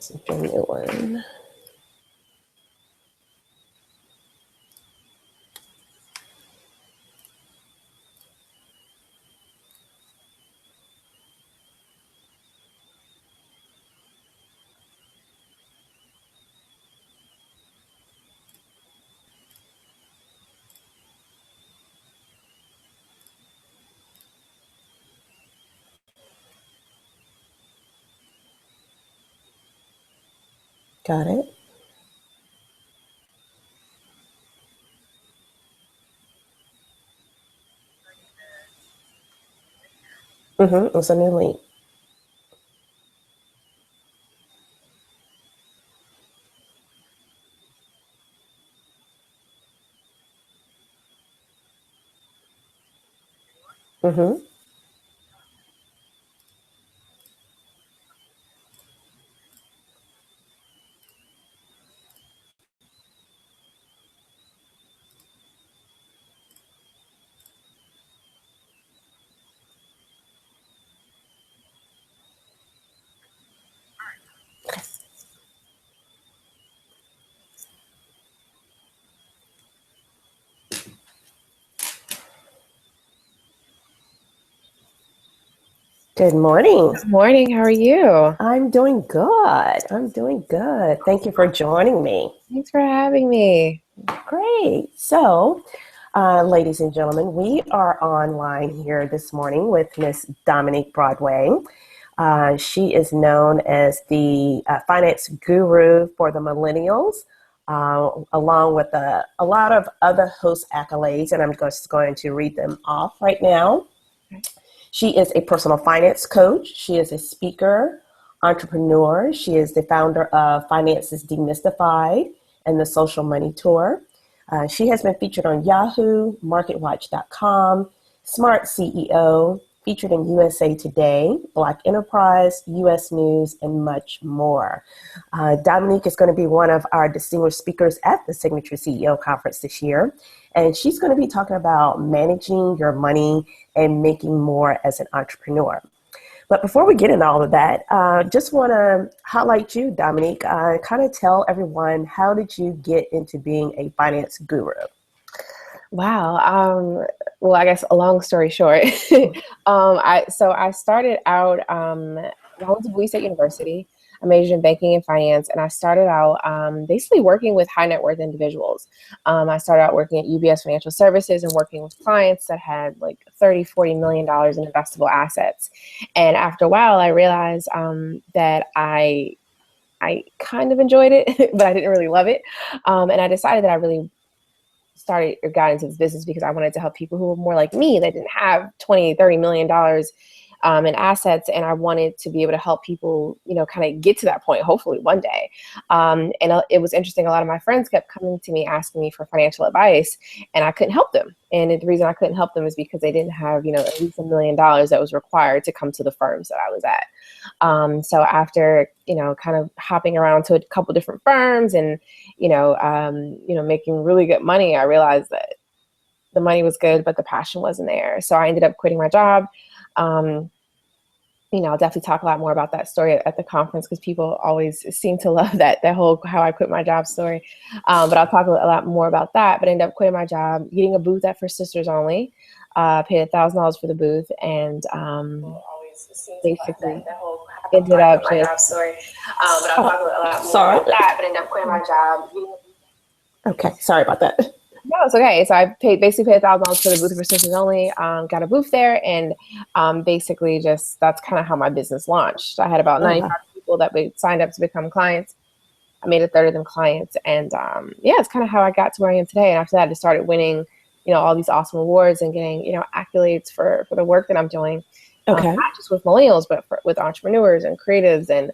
a new one. Got it. It's a new link. Good morning. Good morning. How are you? I'm doing good. Thank you for joining me. Thanks for having me. Great. So, ladies and gentlemen, we are online here this morning with Miss Dominique Broadway. She is known as the finance guru for the Millenials, along with a lot of other host accolades, and I'm just going to read them off right now. Okay. She is a personal finance coach. She is a speaker, entrepreneur. She is the founder of Finances Demystified and the Social Money Tour. She has been featured on Yahoo, MarketWatch.com, SmartCEO, featured in USA Today, Black Enterprise, US News, and much more. Dominique is going to be one of our distinguished speakers at the Signature CEO Conference this year, and she's going to be talking about managing your money and making more as an entrepreneur. But before we get into all of that, just want to highlight you, Dominique. Kind of tell everyone, how did you get into being a finance guru? Wow. Well, I guess a long story short, I started out, I went to Bowie State University. I majored in banking and finance, and I started out basically working with high net worth individuals. I started out working at UBS Financial Services and working with clients that had like $30-40 million in investable assets. And after a while, I realized that I kind of enjoyed it, but I didn't really love it. And I decided that I really got into this business because I wanted to help people who were more like me, that didn't have $20-30 million in assets. And I wanted to be able to help people, kind of get to that point, hopefully one day. And it was interesting. A lot of my friends kept coming to me, asking me for financial advice, and I couldn't help them. And the reason I couldn't help them is because they didn't have, at least $1 million that was required to come to the firms that I was at. So after, kind of hopping around to a couple different firms and, making really good money, I realized that the money was good, but the passion wasn't there. So I ended up quitting my job. I'll definitely talk a lot more about that story at the conference because people always seem to love that whole how I quit my job story. But I'll talk a lot more about that. But I ended up quitting my job, getting a booth at For Sisters Only, paid $1,000 for the booth, and basically ended up just. But I'll talk a lot more about that. But ended up quitting my job. Okay, sorry about that. No, it's okay. So I basically paid $1,000 for the booth For Sisters Only, got a booth there, and basically just that's kind of how my business launched. I had about 95 people that signed up to become clients. I made a third of them clients, and it's kind of how I got to where I am today. And after that, I just started winning, all these awesome awards and getting, accolades for the work that I'm doing. Okay. Not just with millennials, but with entrepreneurs and creatives and,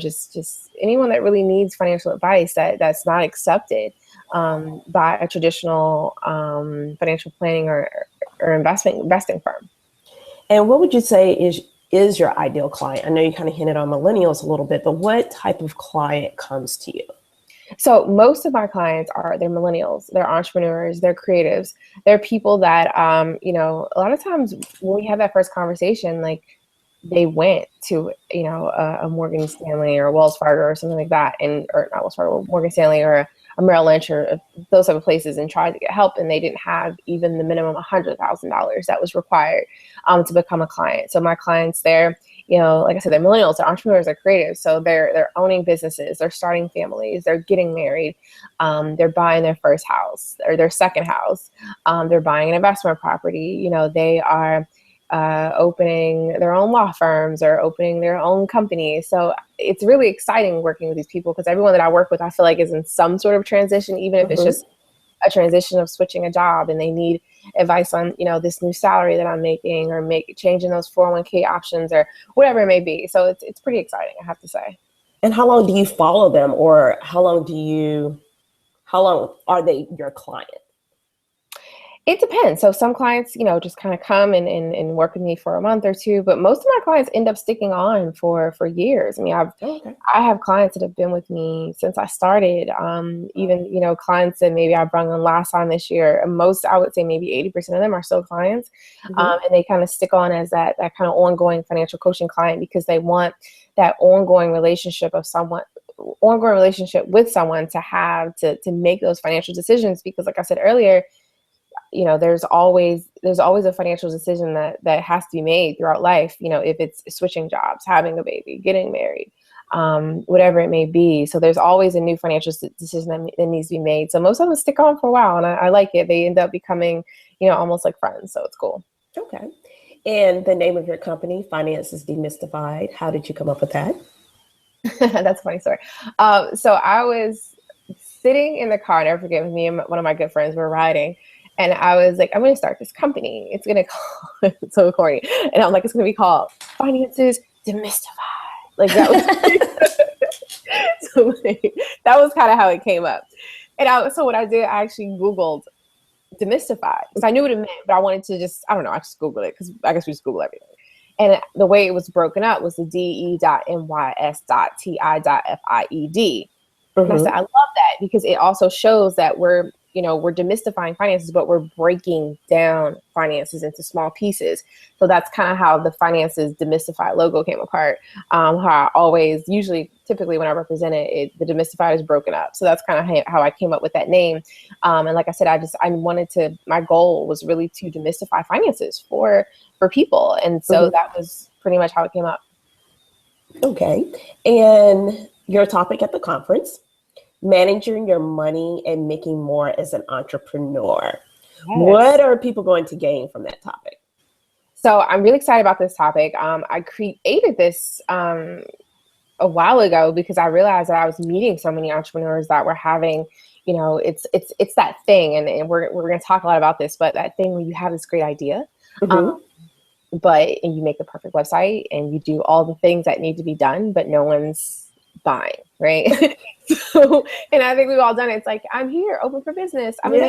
just anyone that really needs financial advice that's not accepted by a traditional financial planning or investing firm. And what would you say is your ideal client? I know you kind of hinted on millennials a little bit, but what type of client comes to you? So most of my clients they're millennials, they're entrepreneurs, they're creatives, they're people that, a lot of times when we have that first conversation, like they went to, a Morgan Stanley or a Wells Fargo or something like that, or not Wells Fargo, Morgan Stanley or a Merrill Lynch or those type of places, and tried to get help, and they didn't have even the minimum $100,000 that was required to become a client. So my clients there, like I said, they're millennials, they're entrepreneurs, they're creatives. So they're owning businesses, they're starting families, they're getting married, they're buying their first house or their second house, they're buying an investment property. They are opening their own law firms or opening their own companies. So it's really exciting working with these people, because everyone that I work with, I feel like, is in some sort of transition, even if it's just a transition of switching a job, and they need advice on, this new salary that I'm making, or changing those 401k options or whatever it may be. So it's pretty exciting, I have to say. And how long do you follow them, or how long are they your client? It depends. So some clients, just kind of come and work with me for a month or two, but most of my clients end up sticking on for years. I mean, I have clients that have been with me since I started. Even, clients that maybe I brought on last time this year, most, I would say maybe 80% of them are still clients. And they kind of stick on as that kind of ongoing financial coaching client, because they want that ongoing relationship with someone to have to make those financial decisions. Because like I said earlier, there's always a financial decision that has to be made throughout life, if it's switching jobs, having a baby, getting married, whatever it may be. So there's always a new financial decision that needs to be made. So most of them stick on for a while, and I like it. They end up becoming, almost like friends. So it's cool. Okay. And the name of your company, Finances Demystified, how did you come up with that? That's a funny story. So I was sitting in the car, and I never forget, with me and one of my good friends were riding. And I was like, I'm going to start this company. It's going to call, it's so corny. And I'm like, it's going to be called Finances Demystified. Like that was, so that was kind of how it came up. And so what I did, I actually Googled demystified, because I knew what it meant, but I wanted to just, I don't know, I just Googled it, because I guess we just Google everything. And the way it was broken up was the de.mys.ti.fied. And I said, I love that, because it also shows that we're demystifying finances, but we're breaking down finances into small pieces. So that's kind of how the Finances Demystified logo came apart. How I always, typically when I represent it, the demystified is broken up. So that's kind of how I came up with that name. And like I said, my goal was really to demystify finances for people. And so that was pretty much how it came up. Okay. And your topic at the conference, managing your money and making more as an entrepreneur. Yes. What are people going to gain from that topic? So I'm really excited about this topic. I created this a while ago, because I realized that I was meeting so many entrepreneurs that were having, it's that thing, and we're going to talk a lot about this, but that thing where you have this great idea, and you make the perfect website, and you do all the things that need to be done, but no one's buying, right? So, and I think we've all done it. It's like, I'm here, open for business. See me.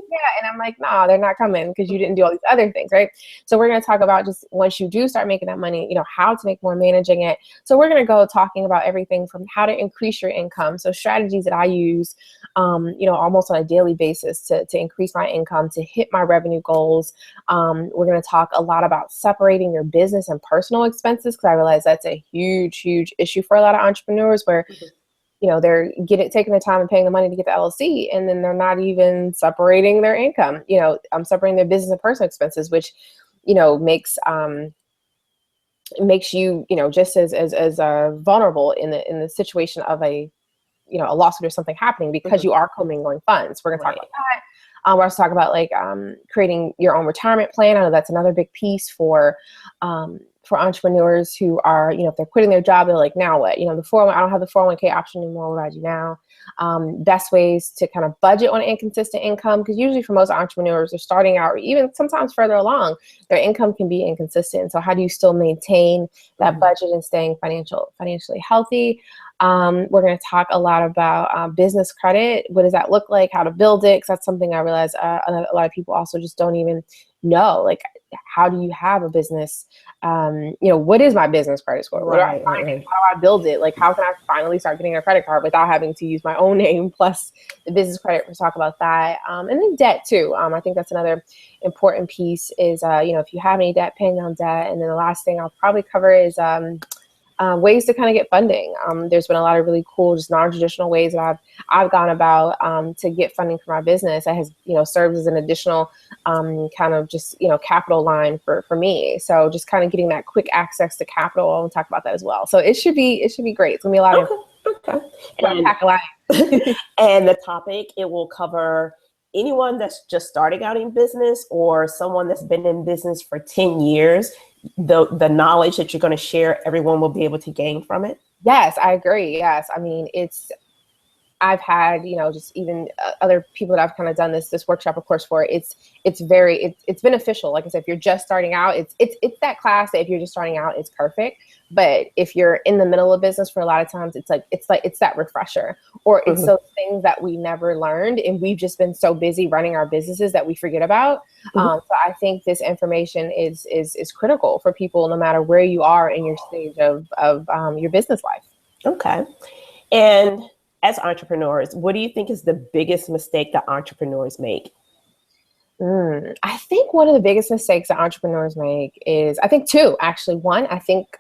Yeah, and I'm like, no, they're not coming, because you didn't do all these other things, right? So we're going to talk about, just once you do start making that money, how to make more, managing it. So we're going to go talking about everything from how to increase your income. So strategies that I use, almost on a daily basis to increase my income, to hit my revenue goals. We're going to talk a lot about separating your business and personal expenses, because I realize that's a huge, huge issue for a lot of entrepreneurs, where they're taking the time and paying the money to get the LLC, and then they're not even separating their income. I'm separating their business and personal expenses, which, makes you, just as vulnerable in the situation of a lawsuit or something happening, because you are commingling funds. We're going to talk about that. We're also talking about creating your own retirement plan. I know that's another big piece for entrepreneurs who are, if they're quitting their job, they're like, now what? I don't have the 401k option anymore. What do I do now? Best ways to kind of budget on inconsistent income, because usually for most entrepreneurs, they're starting out, or even sometimes further along, their income can be inconsistent. So how do you still maintain that budget and staying financially healthy? We're going to talk a lot about business credit. What does that look like? How to build it? Because that's something I realize a lot of people also just don't even know. Like, how do you have a business? What is my business credit score? What do I Right, find right, it? right. How do I build it? Like, how can I finally start getting a credit card without having to use my own name plus the business credit? We'll talk about that. And then debt too. I think that's another important piece is, if you have any debt, paying down debt. And then the last thing I'll probably cover is ways to kind of get funding. There's been a lot of really cool, just non-traditional ways that I've gone about to get funding for my business that has, served as an additional kind of just, capital line for me. So just kind of getting that quick access to capital. I'll talk about that as well. So it should be great. It's gonna be a lot of Okay. unpack a lot. And the topic, it will cover anyone that's just starting out in business or someone that's been in business for 10 years. The knowledge that you're going to share, everyone will be able to gain from it. Yes, I agree. Yes. I mean, I've had, just even other people that I've kind of done this workshop, of course, for. It's beneficial. Like I said, if you're just starting out, it's that class that if you're just starting out, it's perfect. But if you're in the middle of business, for a lot of times, it's that refresher, or it's those things that we never learned, and we've just been so busy running our businesses that we forget about. So I think this information is critical for people, no matter where you are in your stage of your business life. Okay. And as entrepreneurs, what do you think is the biggest mistake that entrepreneurs make? I think one of the biggest mistakes that entrepreneurs make is, I think two, actually. One, I think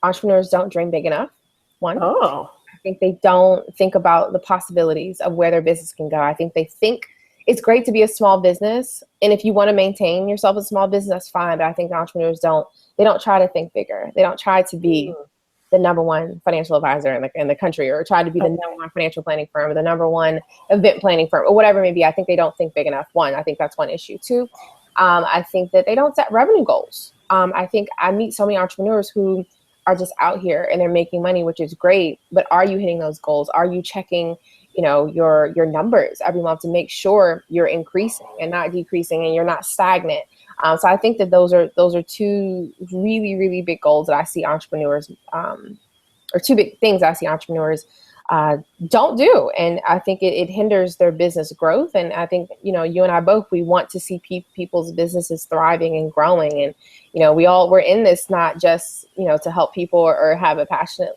entrepreneurs don't dream big enough. One, Oh. I think they don't think about the possibilities of where their business can go. I think they think it's great to be a small business, and if you want to maintain yourself as a small business, that's fine. But I think entrepreneurs don't try to think bigger. They don't try to be the number one financial advisor in the country, or try to be the number one financial planning firm, or the number one event planning firm, or whatever it may be. I think they don't think big enough. One, I think that's one issue. Two, I think that they don't set revenue goals. I think I meet so many entrepreneurs who are just out here and they're making money, which is great. But are you hitting those goals? Are you checking, your numbers every month to make sure you're increasing and not decreasing, and you're not stagnant? So I think that those are two really, really big goals that I see entrepreneurs, or two big things I see entrepreneurs don't do. And I think it hinders their business growth. And I think, you and I both, we want to see people's businesses thriving and growing. And, we're in this not just, to help people or have a passionate,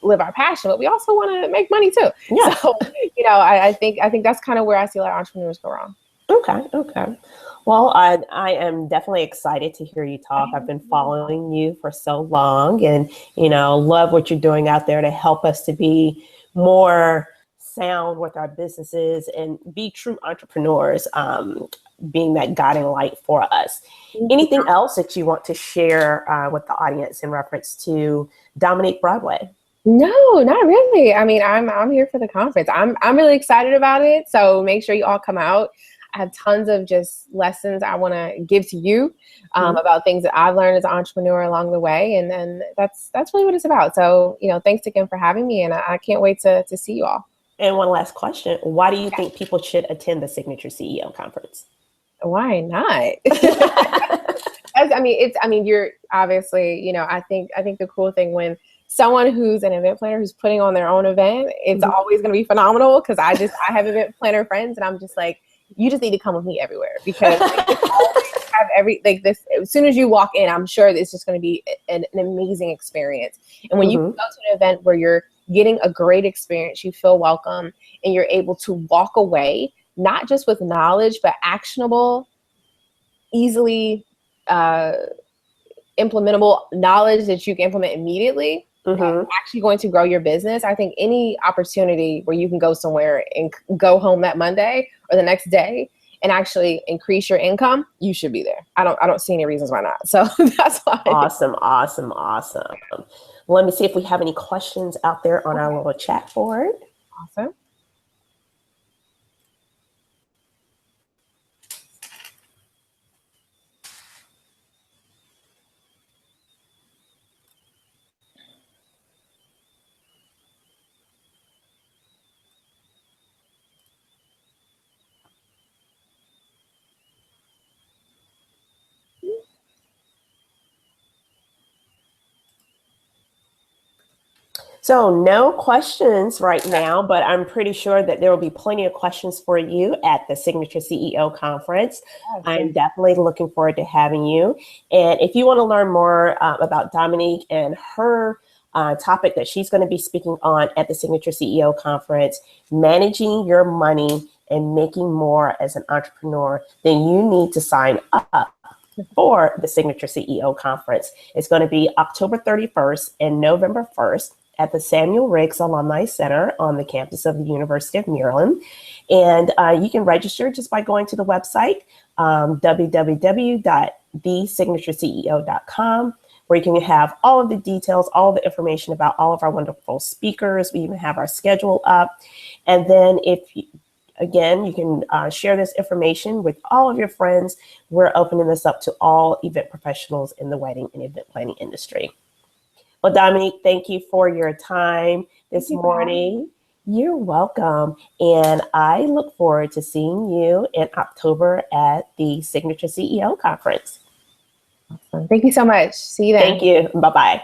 live our passion, but we also want to make money too. Yeah. So, I think that's kind of where I see a lot of entrepreneurs go wrong. Okay. Well, I am definitely excited to hear you talk. I've been following you for so long, and, love what you're doing out there to help us to be more sound with our businesses and be true entrepreneurs, being that guiding light for us. Anything else that you want to share with the audience in reference to Dominique Broadway? No, not really. I mean, I'm here for the conference. I'm really excited about it. So make sure you all come out. I have tons of just lessons I want to give to you about things that I've learned as an entrepreneur along the way. And then that's really what it's about. So, thanks again for having me. And I can't wait to see you all. And one last question. Why do you think people should attend the Signature CEO conference? Why not? You're obviously, I think the cool thing when someone who's an event planner who's putting on their own event, it's always going to be phenomenal, because I have event planner friends, and I'm just like, you just need to come with me everywhere, because this. As soon as you walk in, I'm sure it's just going to be an amazing experience. And when you go to an event where you're getting a great experience, you feel welcome, and you're able to walk away not just with knowledge, but actionable, easily implementable knowledge that you can implement immediately. Actually going to grow your business. I think any opportunity where you can go somewhere and go home that Monday or the next day and actually increase your income, you should be there. I don't see any reasons why not. So that's why. Awesome. Let me see if we have any questions out there on our little chat board. Awesome. So no questions right now, but I'm pretty sure that there will be plenty of questions for you at the Signature CEO Conference. Yes, I'm yes. definitely looking forward to having you. And if you want to learn more about Dominique and her topic that she's going to be speaking on at the Signature CEO Conference, managing your money and making more as an entrepreneur, then you need to sign up for the Signature CEO Conference. It's going to be October 31st and November 1st at the Samuel Riggs Alumni Center on the campus of the University of Maryland. And you can register just by going to the website, www.thesignatureceo.com, where you can have all of the details, all of the information about all of our wonderful speakers. We even have our schedule up. And then again, you can share this information with all of your friends. We're opening this up to all event professionals in the wedding and event planning industry. Well, Dominique, thank you for your time this morning. You're welcome. And I look forward to seeing you in October at the Signature CEO Conference. Awesome. Thank you so much. See you then. Thank you. Bye-bye.